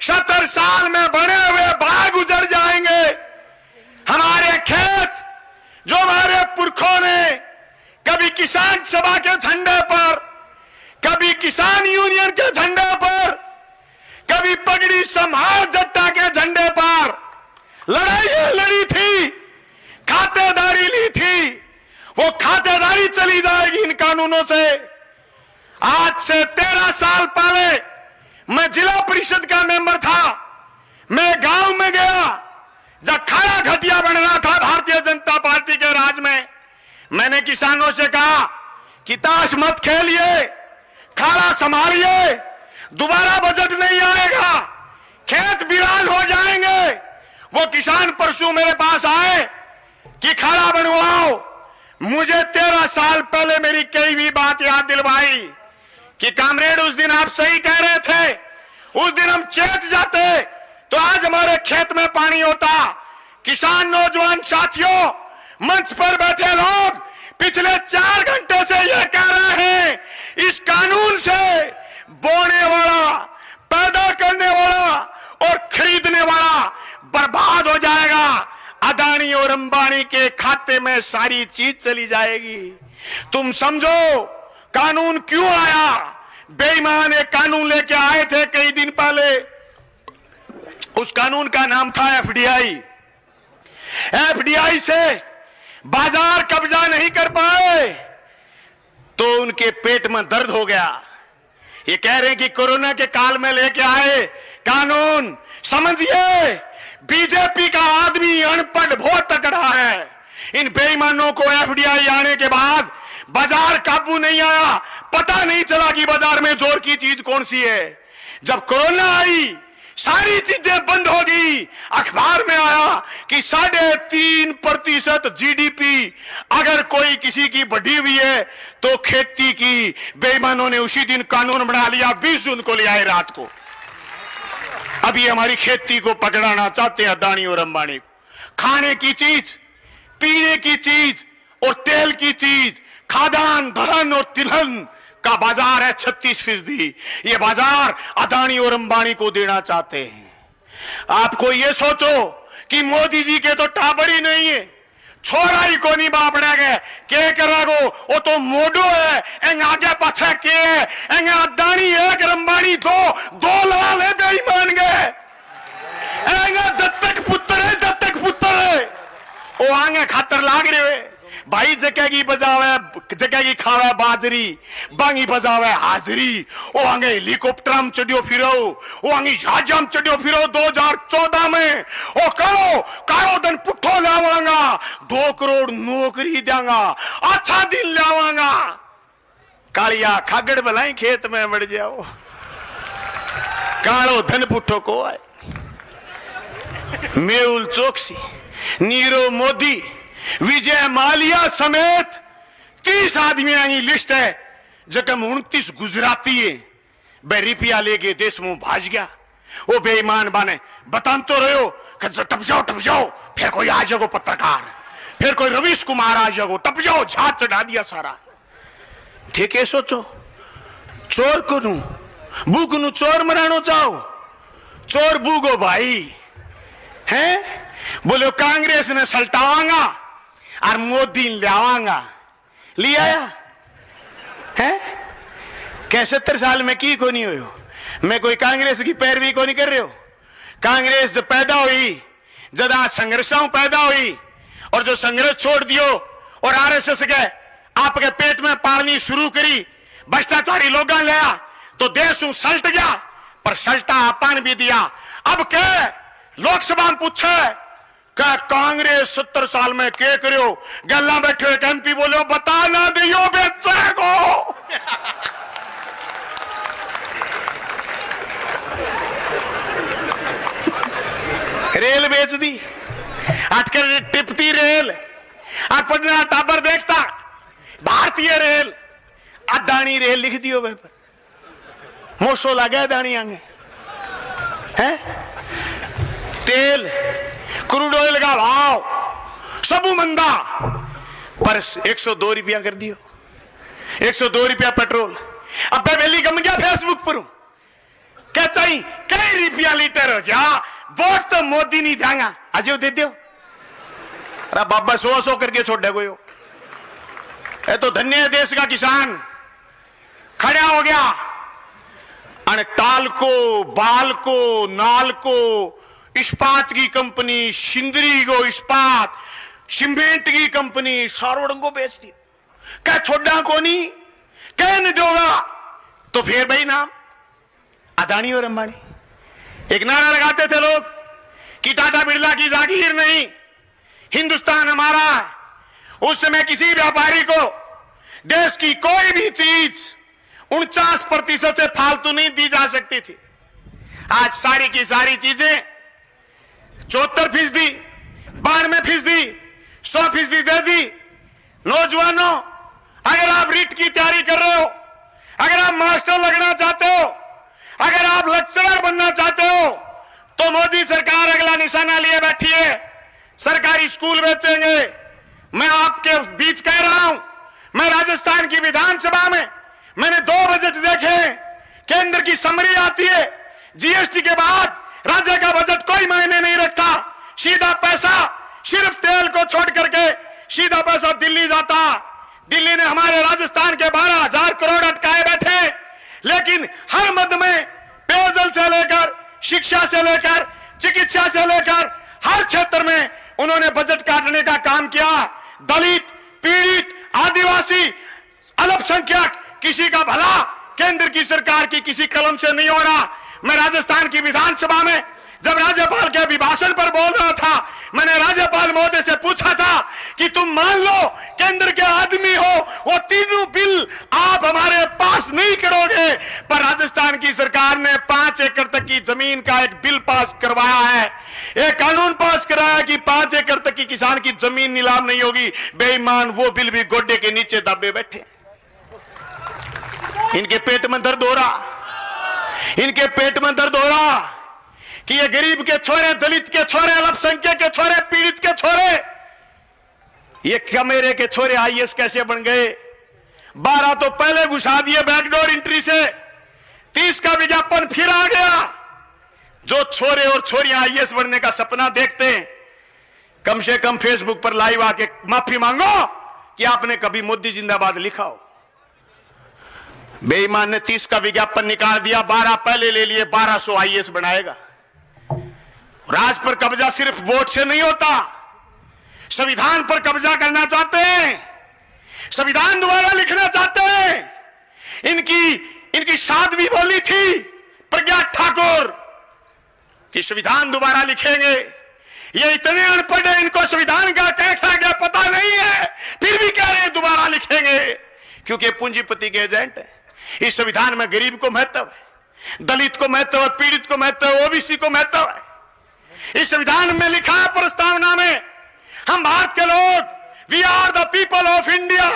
70 साल में बने हुए बाग उजड़ जाएंगे। हमारे खेत जो हमारे पुरखों ने कभी किसान सभा के झंडे पर, कभी किसान यूनियन के झंडे पर, कभी पगड़ी समाज जट्टा के झंडे पर लड़ाई लड़ी थी, खातेदारी ली थी, वो खातेदारी चली जाएगी इन कानूनों से। आज से 13 साल पहले मैं जिला परिषद का मेंबर था। मैं गांव में गया जब खाड़ा घटिया बन रहा था भारतीय जनता पार्टी के राज में। मैंने किसानों से कहा कि ताश मत खेलिए, खाड़ा संभालिए, दोबारा बजट नहीं आएगा, खेत वीरान हो जाएंगे। वो किसान परसों मेरे पास आए कि खाड़ा बनवाओ। मुझे 13 साल पहले मेरी कई भी बात याद दिलवाई कि कामरेड उस दिन आप सही कह रहे थे, उस दिन हम चेत जाते तो आज हमारे खेत में पानी होता। किसान नौजवान साथियों, मंच पर बैठे लोग पिछले 4 घंटे से यह कह रहे हैं इस कानून से बोने वाला, पैदा करने वाला और खरीदने वाला बर्बाद हो जाएगा। अदानी और अंबानी के खाते में सारी चीज चली जाएगी। तुम समझो कानून क्यों आया। बेईमान एक कानून लेके आए थे कई दिन पहले। उस कानून का नाम था एफडीआई। एफडीआई से बाजार कब्जा नहीं कर पाए तो उनके पेट में दर्द हो गया। ये कह रहे हैं कि कोरोना के काल में लेके आए कानून। समझिए, बीजेपी का आदमी अनपढ़ बहुत तगड़ा है। इन बेईमानों को एफडीआई आने के बाद बाजार काबू नहीं आया, पता नहीं चला कि बाजार में जोर की चीज कौन सी है। जब कोरोना आई सारी चीजें बंद हो गई। अखबार में आया कि 3.5% जीडीपी अगर कोई किसी की बढ़ी हुई है तो खेती की। बेईमानों ने उसी दिन कानून बना लिया, 20 जून को ले आए रात को। अभी हमारी खेती को पकड़ाना चाहते हैं अदानी और अंबानी को। खाने की चीज, पीने की चीज और तेल की चीज, खाद्यान्न, दलहन और तिलहन का बाजार है 36%। ये बाजार अदानी और अंबानी को देना चाहते हैं। आपको ये सोचो कि मोदी जी के तो टाबर ही नहीं है, छोरा ही को नहीं बापड़ा गए के करागो, वो तो मोडो है। एंग आगे पाछे के है, एंग अदानी एक अंबानी दो लाल है बेईमान गए। एंग दत्तक पुत्र है, दत्तक पुत्र है। वो आगे खातर लाग रहे है भाई। जगह की बजावे, जगह की खावे बाजरी, बांगी बजावे हाजरी। वो आगे हेलीकॉप्टर में चढ़ियो फिरो, वो आगे जहाज में चढ़ियो फिरो 2014 में। वो कारो दिन पुट्ठो लावांगा, 2 करोड़ नौकरी देंगा, अच्छा दिन लावांगा। कालिया खागड़ भलाई खेत में बढ़ जाओ, कालो धन पुट्ठो को आए। मेहुल चोकसी, नीरव मोदी, विजय माल्या समेत 30 आदमियों की लिस्ट है। जगह 29 गुजराती है। बे रुपया लेके देश में भाज गया। वो बेईमान बने बता तो रहे हो कि टप जाओ, फिर कोई आ जाओ पत्रकार, फिर कोई रवीश कुमार आ जाओ, टप जाओ, झाड़ चढ़ा दिया सारा। ठीक है, सोचो चोर को नू बुक नू चोर मरानो चाहो, चोर बुगो भाई हैं। बोलो कांग्रेस ने सल्टावांगा और मोदी लावांगा, लिया है। क्या 70 साल में की को नहीं हो। मैं कोई कांग्रेस की पैरवी को नहीं कर रहे हो। कांग्रेस जब पैदा हुई, जब आज संघर्षों पैदा हुई और जो संघर्ष छोड़ दियो और आरएसएस के आपके पेट में पालनी शुरू करी, भ्रष्टाचारी लोगों लिया तो देश सल्ट गया। पर सल्टा अपन भी दिया। अब क्या लोकसभा में पूछे क्या कांग्रेस 70 साल में क्या करो, गल्ला बैठे एक एमपी बोलो बता ना दियो बेचे को। रेल बेच दी, अटकर टिपती रेल, पटना टाबर देखता भारतीय रेल, अदानी रेल लिख दियो वे पर। मोसो लगे अदानी आगे है। तेल क्रूड ऑयल का भाव सब मंदा, पर 102 रुपया कर दियो, 102 रुपया पेट्रोल। अब बेली गम गया फेसबुक पर क्या चाहिए, क्या रुपया लीटर हो जा, वोट तो मोदी नहीं देगा, अजय दे दो। अरे बाबा 100 करके छोड़ कोई हो। ये तो धन्य है देश का किसान, खड़ा हो गया। अन टालको, बालको, नालको, इस्पात की कंपनी, सिंदरी को इस्पात, सीमेंट की कंपनी सारोडंगो बेच दी। क्या छोड़ा को नहीं, कह नहीं दोगा तो फिर भाई नाम अदानी और अंबानी। एक नारा लगाते थे लोग कि टाटा बिरला की जागीर नहीं, हिंदुस्तान हमारा है। उस समय किसी व्यापारी को देश की कोई भी चीज 49% से फालतू नहीं दी जा सकती थी। आज सारी की सारी चीजें 74%, 92%, 100% दे दी। नौजवानों, अगर आप रीट की तैयारी कर रहे हो, अगर आप मास्टर लगना चाहते हो, अगर आप लेक्चरर बनना चाहते हो, तो मोदी सरकार अगला निशाना लिए बैठी है, सरकारी स्कूल बेचेंगे। मैं आपके बीच कह रहा हूं, मैं राजस्थान की विधानसभा में मैंने 2 बजट देखे। केंद्र की समरी आती है, जीएसटी के बाद राज्य का बजट कोई मायने नहीं रखता। सीधा पैसा सिर्फ तेल को छोड़ करके सीधा पैसा दिल्ली जाता। दिल्ली ने हमारे राजस्थान के 12,000 करोड़ अटकाए बैठे, लेकिन हर मद में पेयजल से लेकर, शिक्षा से लेकर, चिकित्सा से लेकर हर क्षेत्र में उन्होंने बजट काटने का काम किया। दलित, पीड़ित, आदिवासी, अल्पसंख्यक, किसी का भला केंद्र की सरकार की किसी कलम से नहीं हो रहा। मैं राजस्थान की विधानसभा में जब राज्यपाल के अभिभाषण पर बोल रहा था, मैंने राज्यपाल महोदय से पूछा था कि तुम मान लो केंद्र के आदमी हो, वो तीनों बिल आप हमारे पास नहीं करोगे, पर राजस्थान की सरकार ने 5 एकड़ तक की जमीन का एक बिल पास करवाया है, एक कानून पास कराया कि 5 एकड़ तक की किसान की जमीन नीलाम नहीं होगी। बेईमान, वो बिल भी गोड्डे के नीचे दबे बैठे। इनके पेट में दर्द हो रहा, इनके पेट में दर्द हो रहा कि ये गरीब के छोरे, दलित के छोरे, अल्पसंख्यक के छोरे, पीड़ित के छोरे, ये कमेरे के छोरे आईएएस कैसे बन गए। 12 तो पहले घुसा दिए बैकडोर एंट्री से, 30 का विज्ञापन फिर आ गया। जो छोरे और छोरियां आईएएस बनने का सपना देखते हैं, कम से कम फेसबुक पर लाइव आके माफी मांगो कि आपने कभी मोदी जिंदाबाद लिखा हो। बेईमान ने 30 का विज्ञापन निकाल दिया, 12 पहले ले लिए, 1200 आईएएस बनाएगा। राज पर कब्जा सिर्फ वोट से नहीं होता, संविधान पर कब्जा करना चाहते हैं, संविधान दोबारा लिखना चाहते हैं। इनकी साध्वी बोली थी प्रज्ञा ठाकुर कि संविधान दोबारा लिखेंगे। ये इतने अनपढ़ है, इनको संविधान का क्या पता नहीं है, फिर भी कह रहे हैं दोबारा लिखेंगे, क्योंकि पूंजीपति के एजेंट है। इस संविधान में गरीब को महत्व है, दलित को महत्व है, पीड़ित को महत्व है, ओबीसी को महत्व है। इस संविधान में लिखा है प्रस्तावना में, हम भारत के लोग, we are the people of India,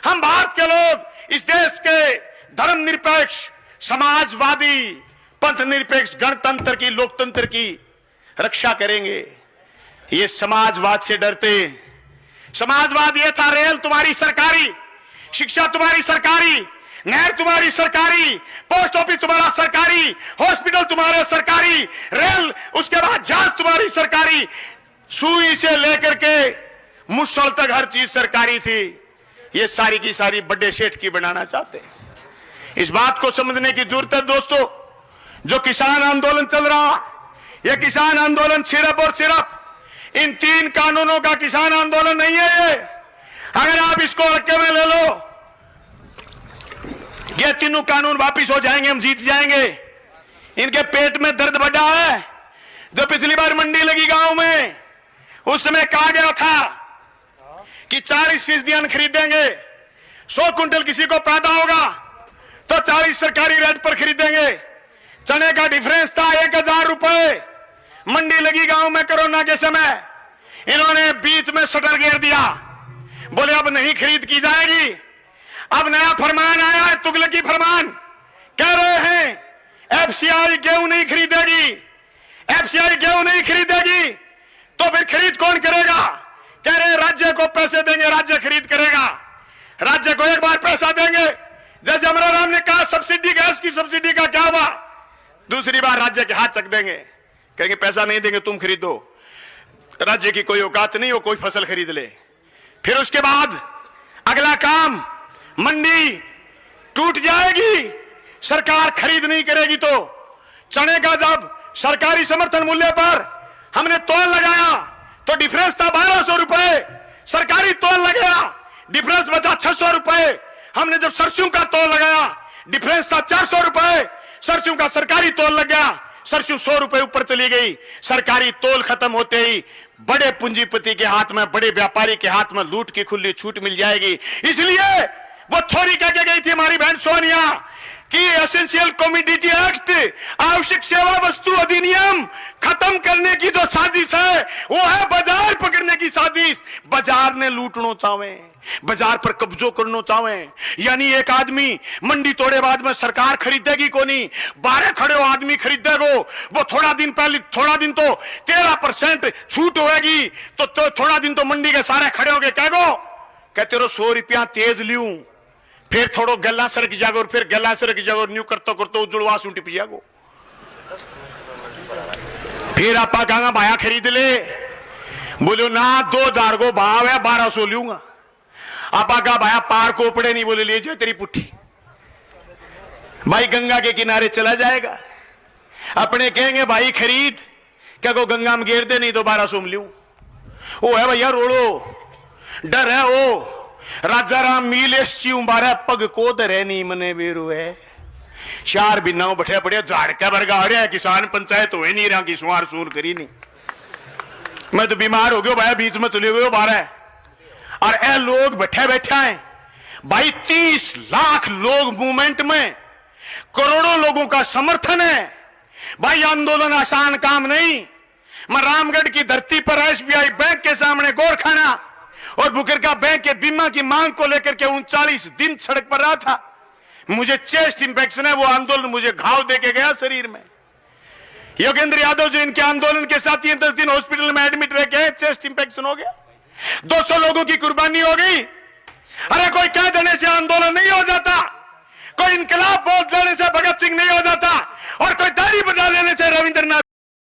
हम भारत के लोग इस देश के धर्मनिरपेक्ष, समाजवादी, पंथ निरपेक्ष गणतंत्र की, लोकतंत्र की रक्षा करेंगे। ये समाजवाद से डरते। समाजवाद ये था, रेल तुम्हारी सरकारी, शिक्षा तुम्हारी सरकारी, नहर तुम्हारी सरकारी, पोस्ट ऑफिस तुम्हारा सरकारी, हॉस्पिटल तुम्हारे सरकारी, रेल, उसके बाद जहाज तुम्हारी सरकारी, सुई से लेकर के मुसल तक हर चीज सरकारी थी। ये सारी की सारी बड़े सेठ की बनाना चाहते हैं। इस बात को समझने की जरूरत है दोस्तों। जो किसान आंदोलन चल रहा, यह किसान आंदोलन सिर्फ और सिर्फ इन 3 कानूनों का किसान आंदोलन नहीं है। ये अगर आप इसको हल्के में ले लो, ये तीनों कानून वापिस हो जाएंगे, हम जीत जाएंगे। इनके पेट में दर्द बढ़ा है। जो पिछली बार मंडी लगी गांव में, उस समय कहा गया था कि 40% अन्न खरीदेंगे, 100 कुंटल किसी को पैदा होगा तो 40 सरकारी रेट पर खरीदेंगे। चने का डिफरेंस था 1000 रुपए। मंडी लगी गांव में कोरोना के समय, इन्होंने बीच में शटर घेर दिया, बोले अब नहीं खरीद की जाएगी। अब नया फरमान आया है, तुगलकी फरमान, कह रहे हैं एफसीआई गेहूं नहीं खरीदेगी, एफसीआई गेहूं नहीं खरीदेगी, तो फिर खरीद कौन करेगा? कह रहे राज्य को पैसे देंगे, राज्य खरीद करेगा। राज्य को एक बार पैसा देंगे, जैसे अमरा राम ने कहा सब्सिडी, गैस की सब्सिडी का क्या हुआ? दूसरी बार राज्य के हाथ चक देंगे, कहेंगे पैसा नहीं देंगे तुम खरीदो, राज्य की कोई औकात नहीं हो, कोई फसल खरीद ले। फिर उसके बाद अगला काम, मंडी टूट जाएगी, सरकार खरीद नहीं करेगी तो चने का जब सरकारी समर्थन मूल्य पर हमने तोल लगाया तो डिफरेंस था 1200 रुपए, सरकारी तोल लगाया डिफरेंस बचा 600 रुपए। हमने जब सरसों का तोल लगाया डिफरेंस था 400 रुपए, सरसों का सरकारी तोल लग गया, सरसों 100 रुपए ऊपर चली गई। सरकारी तोल खत्म होते ही बड़े पूंजीपति के हाथ में, बड़े व्यापारी के हाथ में लूट की खुली छूट मिल जाएगी। इसलिए वो छोरी कह के गई थी हमारी बहन सोनिया कि एसेंशियल कमोडिटी एक्ट, आवश्यक सेवा वस्तु अधिनियम खत्म करने की जो साजिश है वो है बाजार पकड़ने की साजिश। बाजार ने लूटना चाहे, बाजार पर कब्जो करना चाहे, यानी एक आदमी मंडी तोड़े बाद में सरकार खरीदेगी को नहीं, 12 खड़े हो आदमी खरीदेगो। वो थोड़ा दिन पहले, थोड़ा दिन तो 13% छूट होगी तो थोड़ा दिन तो मंडी के सारे खड़े हो गए, कहो कहते रहो 100 रुपया तेज लियूं, फिर थोड़ो गला सरक जागो, फिर गला सरक जागो, न्यू करतो करतो उजड़वा सूट पी जागो। फिर आपा कहा भाया खरीद ले, बोलो ना 2000 को भाव है 1200 लूंगा। आपा कहा भाया पार को पड़े नहीं, बोले ले जा तेरी पुट्ठी। भाई गंगा के किनारे चला जाएगा, अपने कहेंगे भाई खरीद, क्या को गंगा में घेर दे नहीं तो 1200 में लूं। वो है भैया रोड़ो, डर है वो राजा राम मीले सिंह बारह पग को दरे नहीं मने बेरू है, चार बिनाओ बैठे पड़े झाड़ के बरगा आ रहा है, किसान पंचायत हो नहीं रहा कि सुहार सूर करी नहीं। मैं तो बीमार हो गया भाई, बीच में चले गए 12 और ए लोग बैठे बैठे हैं भाई, 30 लाख लोग मूवमेंट में, करोड़ों लोगों का समर्थन है भाई। आंदोलन आसान काम नहीं। मैं रामगढ़ की धरती पर एसबीआई बैंक के सामने गोरखाना और बुकरका बैंक के बीमा की मांग को लेकर के 39 दिन सड़क पर रहा था। मुझे चेस्ट इंफेक्शन है, वो आंदोलन मुझे घाव देके गया शरीर में। योगेंद्र यादव जो इनके आंदोलन के साथी हैं 10 दिन हॉस्पिटल में एडमिट रह गए, चेस्ट इंफेक्शन हो गया, 200 लोगों की कुर्बानी हो गई। अरे कोई कह देने से आंदोलन नहीं हो जाता, कोई इनकलाब बोल देने से भगत सिंह नहीं हो जाता, और कोई दाढ़ी बजा लेने से रविंद्रनाथ